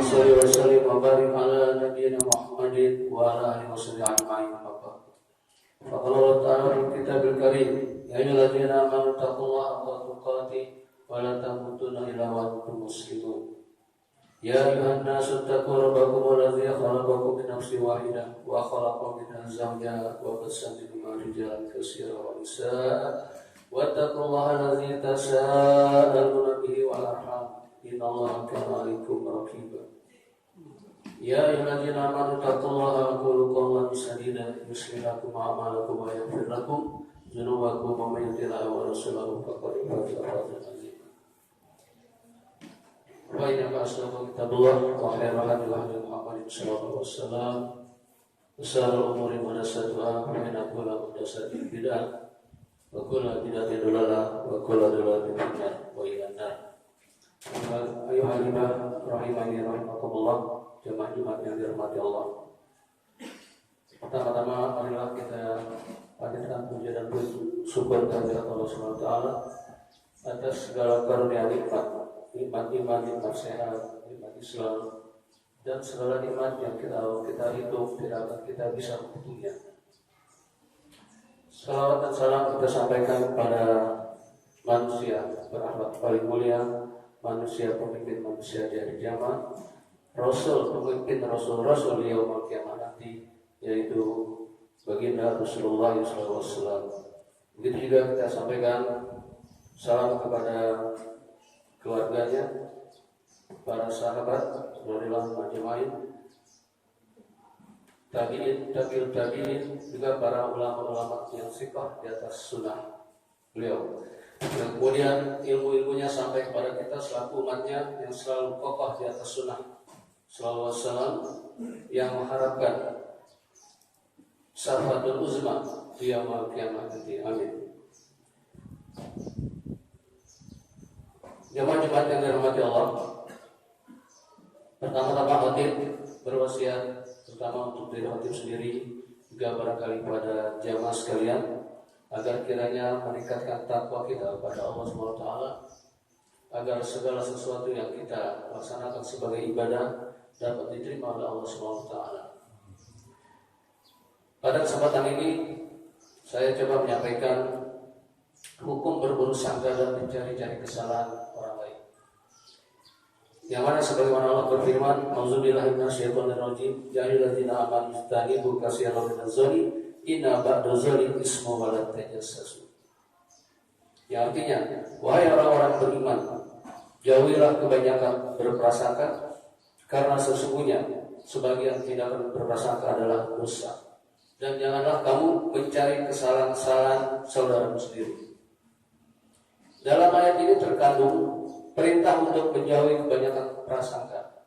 sholli wa sallim wa barik ala nabiyyina Muhammadin wa ala alihi wasallam ajma'in. Faqala Allah ta'ala fil kitabil karim, ya ayyuhalladzina amanu taqullaha haqqa tuqatih wa la tamutunna illa wa antum muslimun. Ya ayuhan nasu taqu rabbakum alladzi khalaqakum min nafsin wahidah wa khalaqa minha zawjaha wa bassa minhuma rijalan katsiran wa nisaa'a wattaqullaha alladzi tasaaluna bihi wal arham innallaha kana 'alaykum raqiba. Ya ayyuhalladzina amanu taqullaha wa qulu qawlan sadida yuslih lakum a'malakum wa yaghfir lakum dzunubakum wa may yuti'illah wa rasulahu faqad faza fawzan 'azima. Wa inna asdaqal kitabullah wa khairal hadi hadi Muhammadin sallallahu alaihi wasallam wa syarrul umuri muhdatsatuhah wa inna kulla muhdatsatin bid'ah wa kulla bid'atin dhalalah wa kulla dhalalatin finnar wa ilan nar. Ayuhal ibadah rahimani rahimakumullah, jemaah Jumat yang dirahmati Allah. Pertama-tama marilah kita panjatkan puji dan syukur kehadirat Allah Subhanahu wa taala atas segala karunia nikmat iman, nikmat sehat, nikmat Islam, dan segala nikmat yang kita hidup tidak akan kita bisa menghitungnya. Salawat dan salam kita sampaikan kepada manusia berakhlak paling mulia, manusia pemimpin manusia di hari kiamat, Rasul pemimpin Rasul yaumul kiamat nanti, yaitu baginda Rasulullah SAW. Begitu juga kita sampaikan salam kepada keluarganya, para sahabat, radhiyallahu ajma'in, tabi'in, juga para ulama-ulama yang siqah di atas sunnah beliau. Dan kemudian ilmu-ilmunya sampai kepada kita selaku umatnya yang selalu kokoh di atas sunnah sallallahu alaihi wasallam, yang mengharapkan syafaatul uzma di yaumul kiamat nanti. Amin. Jemaah-jemaah yang dirahmati Allah, pertama-tama khatib berwasiat terutama untuk diri khatib sendiri, juga barangkali kepada jamaah sekalian, agar kiranya meningkatkan takwa kita kepada Allah SWT, agar segala sesuatu yang kita laksanakan sebagai ibadah dapat diterima oleh Allah SWT. Pada kesempatan ini saya coba menyampaikan hukum berburuk sangka dan mencari-cari kesalahan orang lain. Yang mana sebagaimana Allah berfirman, "Auzubillahi minasyaitonir rajim, ya ayyuhalladzina amanu istanibu katsiran minadh-dhanni inna ba'dadh-dhanni ismun wa la tajassasu." Yang artinya, wahai orang-orang beriman, jauhilah kebanyakan berprasangka, karena sesungguhnya sebagian tindakan berprasangka adalah dosa. Dan janganlah kamu mencari kesalahan-kesalahan saudaramu sendiri. Dalam ayat ini terkandung perintah untuk menjauhi kebanyakan prasangka.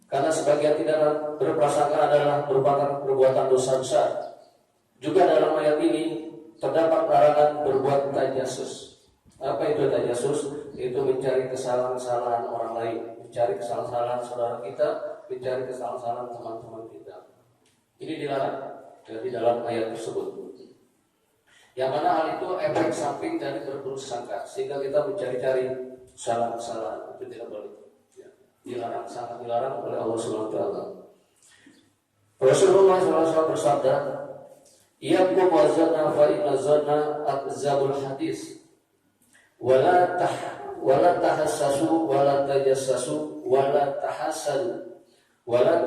Karena sebagian tindakan berprasangka adalah merupakan perbuatan dosa besar. Juga dalam ayat ini terdapat larangan berbuat tajassus. Apa itu tajassus? Itu mencari kesalahan-kesalahan orang lain, mencari kesalahan-kesalahan saudara kita, mencari kesalahan-kesalahan teman-teman kita. Ini dilarang di dalam ayat tersebut. Yang mana hal itu efek samping dari berburuk sangka, sehingga kita mencari-cari kesalahan-kesalahan. Itu tidak boleh. Ya, dilarang, sangat dilarang oleh Allah SWT. Rasulullah SAW bersabda, "Iyyakum wa zanna fa inna zanna akzabul hadis. Wala tahassasu wala tajassasu wala tahasadu wala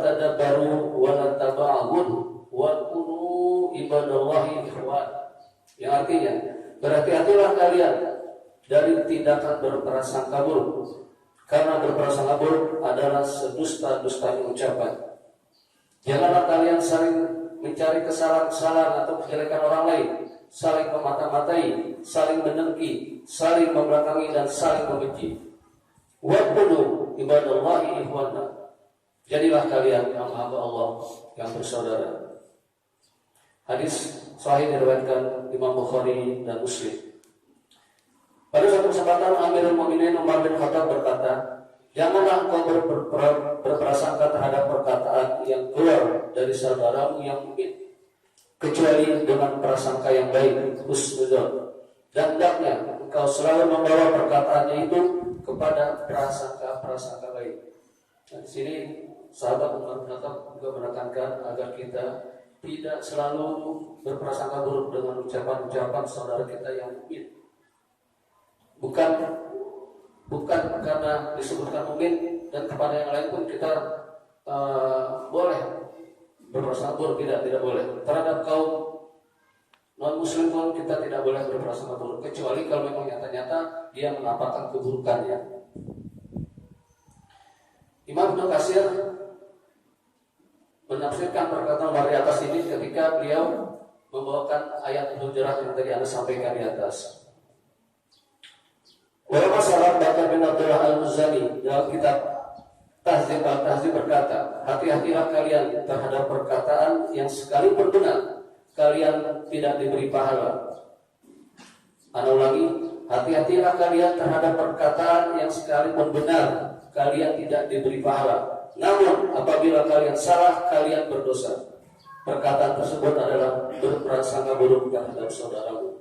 tadabbaru wala tabaghun wa kunu ibadallahi ikhwan." Yang artinya, berhati-hatilah kalian dari tindakan berprasangka buruk, karena berprasangka buruk adalah sedusta-dustanya ucapan. Janganlah kalian saling mencari kesalahan-kesalahan atau kejelekan orang lain, saling memata-matai, saling mendengki, saling membelakangi, dan saling membenci. Wa kunu ibadallahi ikhwana. Jadilah kalian yang hamba Allah, yang bersaudara. Hadis sahih diriwayatkan Imam Bukhari dan Muslim. Pada suatu kesempatan Amirul Mukminin Umar bin Khattab berkata, "Janganlah engkau berprasangka terhadap perkataan yang keluar dari saudaramu yang mungkin, kecuali dengan prasangka yang baik, husnudzon. dan hendaknya engkau selalu membawa perkataannya itu kepada prasangka baik. Nah, di sini sahabat Umar bin Khattab juga menekankan agar kita tidak selalu berprasangka buruk dengan ucapan-ucapan saudara kita yang mukmin. Bukan karena disebutkan mukmin dan kepada yang lain pun kita boleh berprasangka buruk, tidak boleh. Terhadap kaum non muslim pun kita tidak boleh berprasangka buruk, kecuali kalau memang nyata-nyata dia menampakkan keburukannya. Imam Ibnu Katsir menafsirkan perkataan Umar di atas ini ketika beliau membawakan ayat Hujurat yang tadi Anda sampaikan di atas. Ulama salaf Bakar bin Abdullah Al-Muzani dalam kitab Tahzib Al-Tahzib berkata, hati-hatilah kalian terhadap perkataan yang sekalipun benar kalian tidak diberi pahala. Ana ulangi, hati-hatilah kalian terhadap perkataan yang sekalipun benar kalian tidak diberi pahala. Namun apabila kalian salah, kalian berdosa. Perkataan tersebut adalah berprasangka buruk terhadap saudaramu.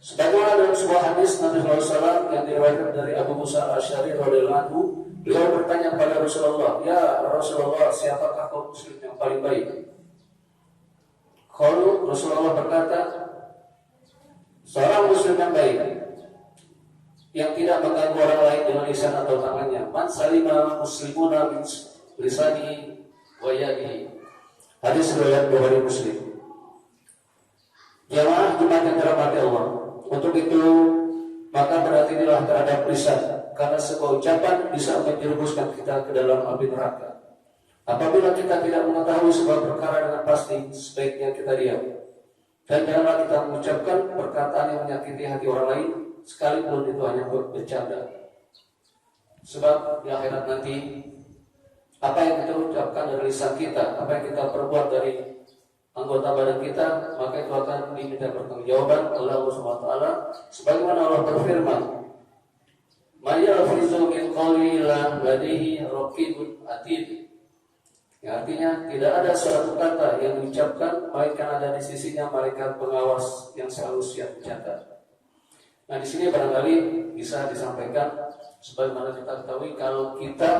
Sebagaimana dalam sebuah hadis Nabi SAW yang diriwayatkan dari Abu Musa Al-Asy'ari radhiyallahu anhu, beliau bertanya kepada Rasulullah, "Ya Rasulullah, siapakah kaum muslim yang paling baik?" Kalau Rasulullah berkata, seorang muslim yang baik yang tidak mengganggu orang lain dengan lisan atau tangannya, man salima muslimuna min lisanihi wa yadihi. Hadis riwayat Bukhari Muslim. Jamaah Jumat yang dirahmati Allah. Untuk itu maka berhati-hatilah terhadap lisan, karena sebuah ucapan bisa menjerumuskan kita ke dalam api neraka. Apabila kita tidak mengetahui sebuah perkara dengan pasti, sebaiknya kita diam. Dan janganlah kita mengucapkan perkataan yang menyakiti hati orang lain, sekalipun itu hanya bercanda. Sebab di akhirat nanti, apa yang kita ucapkan dari lisan kita, apa yang kita perbuat dari anggota badan kita, maka itu akan diminta pertanggungjawaban oleh Allah SWT. Sebagaimana Allah berfirman, "Ma yalfizu min qawlin illa ladaihi raqibun atid." Ya, artinya tidak ada suatu kata yang diucapkan melainkan ada di sisinya malaikat pengawas yang selalu siap mencatat. Nah, di sini barangkali bisa disampaikan sebagaimana kita ketahui, kalau kita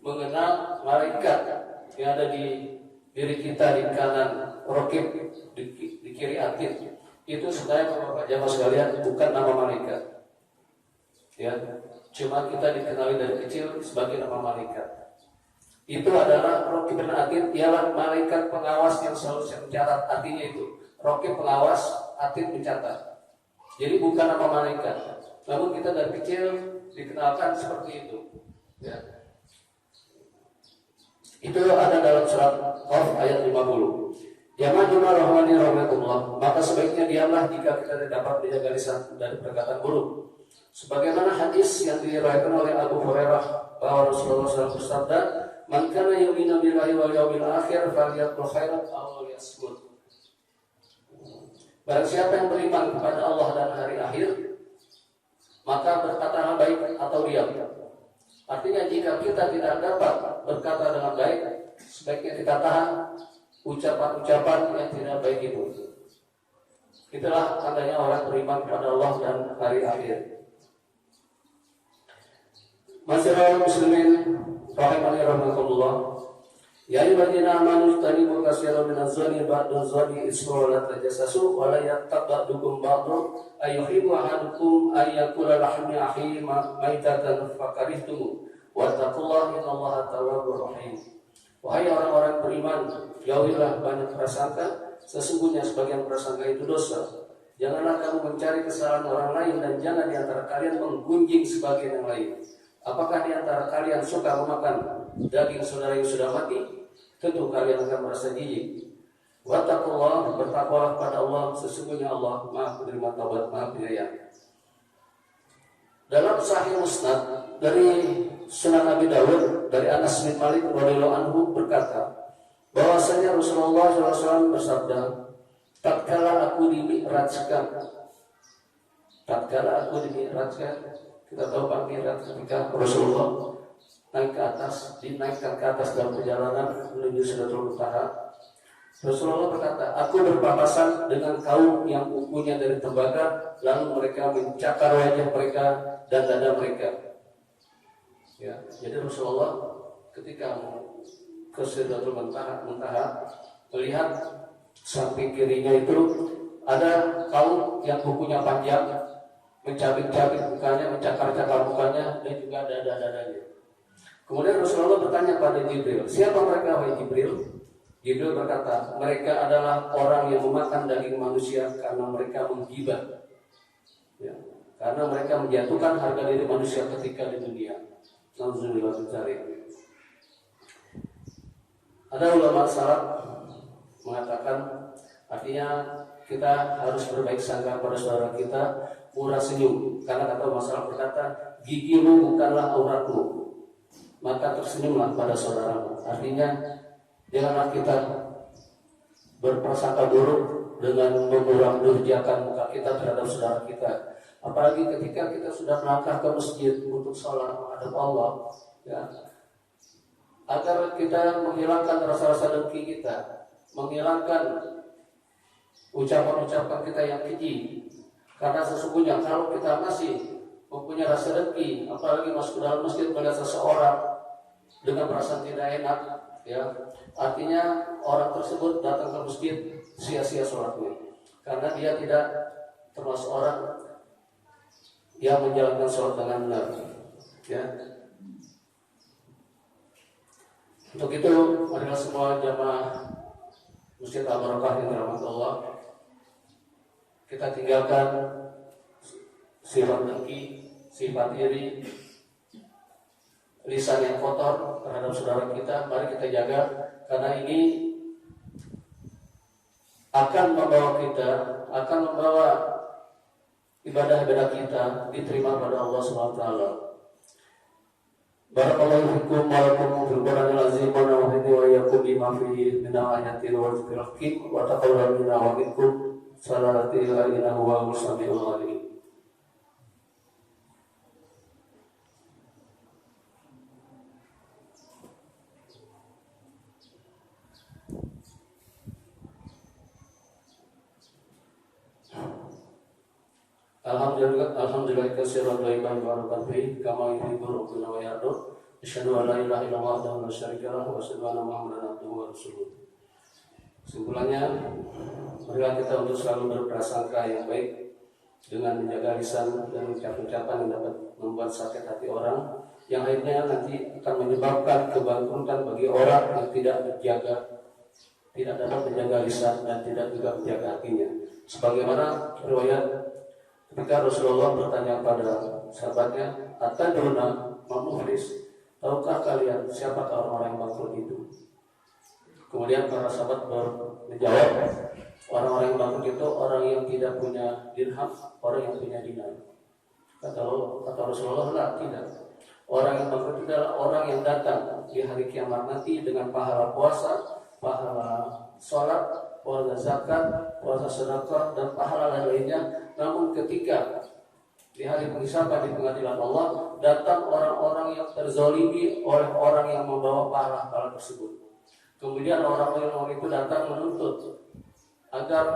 mengenal malaikat yang ada di diri kita di kanan raqib, di kiri atid, itu sebenarnya Bapak jamaah sekalian bukan nama malaikat. Ya, cuma kita dikenali dari kecil sebagai nama malaikat. Itu adalah Raqib dan Atid, ialah malaikat pengawas yang selalu mencatat. Artinya itu Raqib pengawas, Atid mencatat. Jadi bukan nama malaikat, namun kita dari kecil dikenalkan seperti itu. Ya. Itu ada dalam surat Qaf ayat 50. Jamaah rahmani rahmatullah, maka sebaiknya diamlah jika kita tidak dapat menjaga lisan dari perkataan buruk. Sebagaimana hadis yang diriwayatkan oleh Abu Hurairah bahwa Rasulullah SAW bersabda, "Man kana yu'minu billahi wal yawmil akhir falyaqul khairan aw liyasmut." Barang siapa yang beriman kepada Allah dan hari akhir, maka berkatalah baik atau diam. Artinya jika kita tidak dapat berkata dengan baik, sebaiknya kita tahan ucapan-ucapan yang tidak baik itu. Itulah tandanya orang beriman kepada Allah dan hari akhir. Masyarakat muslimin rahimani rahmatullah, ya ayyuhalladzina amanu ijtanibu katsiran minadh-dhanni ba'dadh-dhanni ismun wa la tajassasu wa la yaghtab ba'dukum ba'dhan ayyuhibbu ahadukum ay yakula lahmu akhihi maitatan fakarihtum wattaqullaha innallaha tawwabur rahim. Wahai orang-orang beriman, jauhilah banyak prasangka, sesungguhnya sebagian prasangka itu dosa. Janganlah kamu mencari kesalahan orang lain, dan jangan di antara kalian menggunjing sebagian yang lain. Apakah di antara kalian suka memakan daging saudara yang sudah mati? Tentu kalian akan merasa jijik. Wattaqullah, bertakwalah pada Allah, sesungguhnya Allah Maha penerima taubat, Maha penyayang. Dalam Sahih Musnad dari Sunan Abi Dawud dari Anas bin Malik radhiyallahu anhu berkata, bahwasanya Rasulullah SAW bersabda, tatkala aku dimi'rajkan, kita tahu Pak Mi'raj ketika Rasulullah naik ke atas, dinaikkan ke atas dalam perjalanan menuju Sidratul Muntaha. Rasulullah berkata, aku berpapasan dengan kaum yang kukunya dari tembaga, lalu mereka mencakar wajah mereka dan dada mereka. Ya, jadi Rasulullah ketika mau ke Sidratul Muntaha melihat samping kirinya itu ada kaum yang kukunya panjang, mencabik-cabik mukanya, mencakar-cakar mukanya, dan juga dada-dadanya. Kemudian Rasulullah bertanya pada Jibril, siapa mereka wahai Jibril? Jibril berkata, mereka adalah orang yang memakan daging manusia karena mereka menggibah, ya, karena mereka menjatuhkan harga diri manusia ketika di dunia. Nauzubillah min dzalik. Ada ulama salaf mengatakan, artinya kita harus berbaik sangka pada saudara kita, murah senyum, karena kata masalah berkata, gigimu bukanlah auratmu, maka tersenyumlah pada saudaramu. Artinya janganlah kita berprasangka buruk dengan durjakan muka kita terhadap saudara kita. Apalagi ketika kita sudah melangkah ke masjid untuk sholat menghadap Allah, ya, agar kita menghilangkan rasa-rasa dengki kita, menghilangkan ucapan-ucapan kita yang keji. Karena sesungguhnya kalau kita masih mempunyai rasa dengki, apalagi masuk ke dalam masjid melihat seseorang dengan perasaan tidak enak, ya, artinya orang tersebut datang ke masjid sia-sia sholatnya, karena dia tidak termasuk orang yang menjalankan sholat dengan benar, ya. Untuk itu, marilah semua jamaah Masjid Al-Barakah yang dirahmati Allah, kita tinggalkan sifat dengki, sifat iri, lisan yang kotor terhadap saudara kita. Mari kita jaga, karena ini akan membawa ibadah-ibadah kita diterima pada Allah SWT. Barakallahu fikum wa lakum fil Qur'anil azim wa nafa'ani wa iyyakum bima fihi min ayatin wa dzikril hakim wa taqabbal minna wa minkum salatu innahu huwal samiul alim. Alhamdulillah katsiran thayyiban barakan fihi kama yuhibbu rabbuna wa yarda. Asyhadu an la ilaha illallah wahdahu la syarika lahu wa asyhadu anna Muhammadan abduhu wa rasuluh. Kesimpulannya, marilah kita untuk selalu berprasangka yang baik dengan menjaga lisan dan ucapan-ucapan yang dapat membuat sakit hati orang, yang akhirnya nanti akan menyebabkan kebangkrutan bagi orang yang tidak dapat menjaga lisan dan tidak juga menjaga hatinya. Sebagaimana riwayat ketika Rasulullah bertanya pada sahabatnya, "Atadruna man muflis?" Tahukah kalian siapakah orang-orang yang bangkrut itu? Kemudian para sahabat menjawab, orang-orang yang bangkrut itu orang yang tidak punya dirham, orang yang punya dinar. Kata Rasulullah, tidak. Orang yang bangkrut itu adalah orang yang datang di hari kiamat nanti dengan pahala puasa, pahala sholat, pahala zakat, pahala sedekah, dan pahala lainnya. Namun ketika di hari penghisaban di pengadilan Allah, datang orang-orang yang terzalimi oleh orang yang membawa pahala tersebut. Kemudian orang-orang itu datang menuntut agar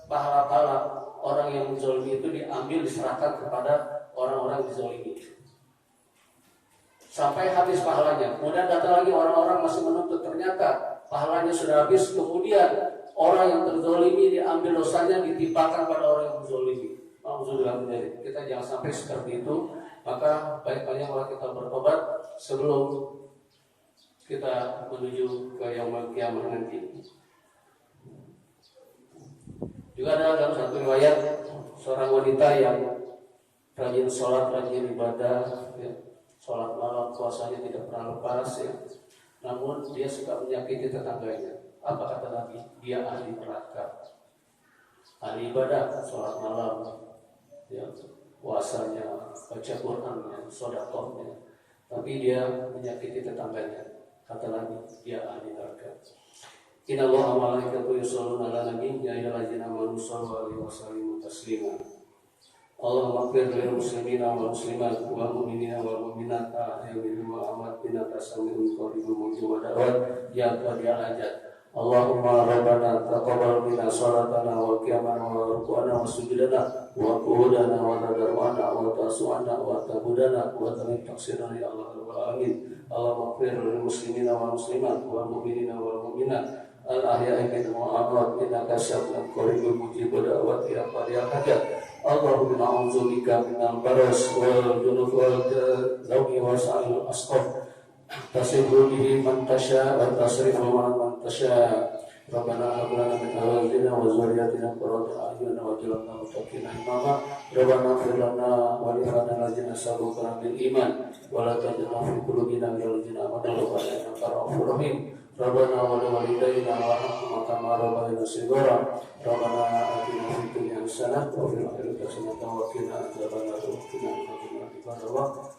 pahala-pahala orang yang menzalimi itu diambil, diserahkan kepada orang-orang yang dizalimi sampai habis pahalanya. Kemudian datang lagi orang-orang masih menuntut, ternyata pahalanya sudah habis. Kemudian orang yang terzalimi diambil dosanya, ditimpakan pada orang yang menzalimi. Kita jangan sampai seperti itu. Maka baik-baiknya kalau kita bertobat sebelum kita menuju ke yaumul qiyamah nanti. Juga ada dalam satu riwayat seorang wanita yang rajin sholat, rajin ibadah, ya, sholat malam, puasanya tidak pernah lepas, ya. Namun dia suka menyakiti tetangganya. Apa kata Nabi? Dia ahli neraka, ahli ibadah, sholat malam, ya, puasanya, baca Qurannya, sedekahnya, tapi dia menyakiti tetangganya. Kata Nabi, dia ahli neraka. Inna Allaha wa malaikatahu yusholluna 'alan nabi ya ayyuhallazina amanu shallu 'alaihi wa sallimu taslima. Allahumma ighfir lil muslimina wal muslimat wal mu'minina wal mu'minat ahya'i minhum wa amwatina tasawwurun qaribun mujib wa da'wat ya qadiyal hajat. Allahumma rabbana taqabbal minna salatana wa qiyamana wa ruku'ana wa sujudana wa qu'udana wa tadarru'ana wa tasu'ana wa tabudana wa tamit taksirana ya Allah rabbal alamin. Allahumma ighfir lil muslimina wal muslimat wal mu'minina wal mu'minat al ahya'i minhum wa amwat innaka sami'un qaribun mujibud da'wati ya qadiyal hajat. Allahumma a'udzubika minal baras wal junub wal zawmi wa sa'il asqaf tasibu bihi man tasha wa tasrifu man tasha. Rabbana hab lana min azwajina wa dhurriyyatina qurrata a'yun waj'alna muttaqina imama. Rabbana ighfir lana wa li ikhwanina allazina sabaquna bil iman wa la taj'al fi qulubina ghillan lil ladzina amanu innaka ra'ufur rahim. Rabbana wa li walidayna warhamhuma kama rabbayana shighara. Rabbana atina fid dunya hasanah wa fil akhirati hasanah wa qina adzabannar. Wa qina adzabannar.